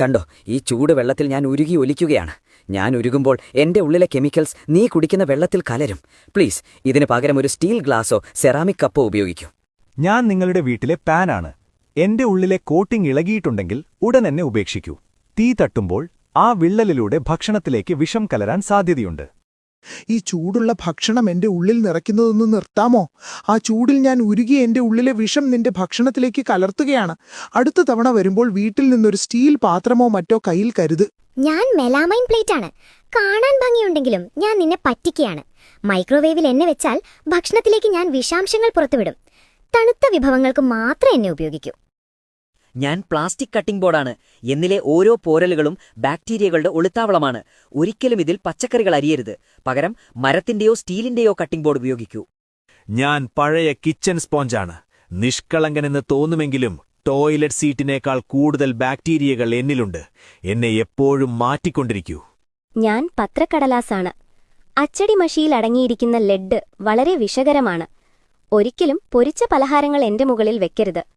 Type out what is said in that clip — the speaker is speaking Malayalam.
കണ്ടോ, ഈ ചൂട് വെള്ളത്തിൽ ഞാൻ ഉരുകി ഒലിക്കുകയാണ്. ഞാൻ ഉരുകുമ്പോൾ എന്റെ ഉള്ളിലെ കെമിക്കൽസ് നീ കുടിക്കുന്ന വെള്ളത്തിൽ കലരും. പ്ലീസ്, ഇതിന് പകരം ഒരു സ്റ്റീൽ ഗ്ലാസോ സെറാമിക് കപ്പോ ഉപയോഗിക്കൂ. ഞാൻ നിങ്ങളുടെ വീട്ടിലെ പാനാണ്. എന്റെ ഉള്ളിലെ കോട്ടിംഗ് ഇളകിയിട്ടുണ്ടെങ്കിൽ ഉടൻ എന്നെ ഉപേക്ഷിക്കൂ. തീ തട്ടുമ്പോൾ ആ വിള്ളലിലൂടെ ഭക്ഷണത്തിലേക്ക് വിഷം കലരാൻ സാധ്യതയുണ്ട്. ഈ ചൂടുള്ള ഭക്ഷണം എന്റെ ഉള്ളിൽ നിറയ്ക്കുന്നതൊന്ന് നിർത്താമോ? ആ ചൂടിൽ ഞാൻ ഉരുകി എന്റെ ഉള്ളിലെ വിഷം നിന്റെ ഭക്ഷണത്തിലേക്ക് കലർത്തുകയാണ്. അടുത്ത തവണ വരുമ്പോൾ വീട്ടിൽ നിന്നൊരു സ്റ്റീൽ പാത്രമോ മറ്റോ കയ്യിൽ കരുത്. ഞാൻ മെലാമൈൻ പ്ലേറ്റാണ്. കാണാൻ ഭംഗിയുണ്ടെങ്കിലും ഞാൻ നിന്നെ പറ്റിക്കുകയാണ്. മൈക്രോവേവിൽ എന്നെ വെച്ചാൽ ഭക്ഷണത്തിലേക്ക് ഞാൻ വിഷാംശങ്ങൾ പുറത്തുവിടും. തണുത്ത വിഭവങ്ങൾക്ക് മാത്രം എന്നെ ഉപയോഗിക്കൂ. ഞാൻ പ്ലാസ്റ്റിക് കട്ടിംഗ് ബോർഡാണ്. എന്നിലെ ഓരോ പോരലുകളും ബാക്ടീരിയകളുടെ ഒളിത്താവളമാണ്. ഒരിക്കലും ഇതിൽ പച്ചക്കറികൾ അരിയരുത്. പകരം മരത്തിന്റെയോ സ്റ്റീലിന്റെയോ കട്ടിംഗ് ബോർഡ് ഉപയോഗിക്കൂ. ഞാൻ പഴയ കിച്ചൺ സ്പോഞ്ചാണ്. നിഷ്കളങ്കനെന്ന് തോന്നുമെങ്കിലും ടോയ്ലറ്റ് സീറ്റിനേക്കാൾ കൂടുതൽ ബാക്ടീരിയകൾ എന്നിലുണ്ട്. എന്നെ എപ്പോഴും മാറ്റിക്കൊണ്ടിരിക്കൂ. ഞാൻ പത്രക്കടലാസാണ്. അച്ചടി മഷിയിൽ അടങ്ങിയിരിക്കുന്ന ലെഡ് വളരെ വിഷകരമാണ്. ഒരിക്കലും പൊരിച്ച പലഹാരങ്ങൾ എന്റെ മുകളിൽ വെക്കരുത്.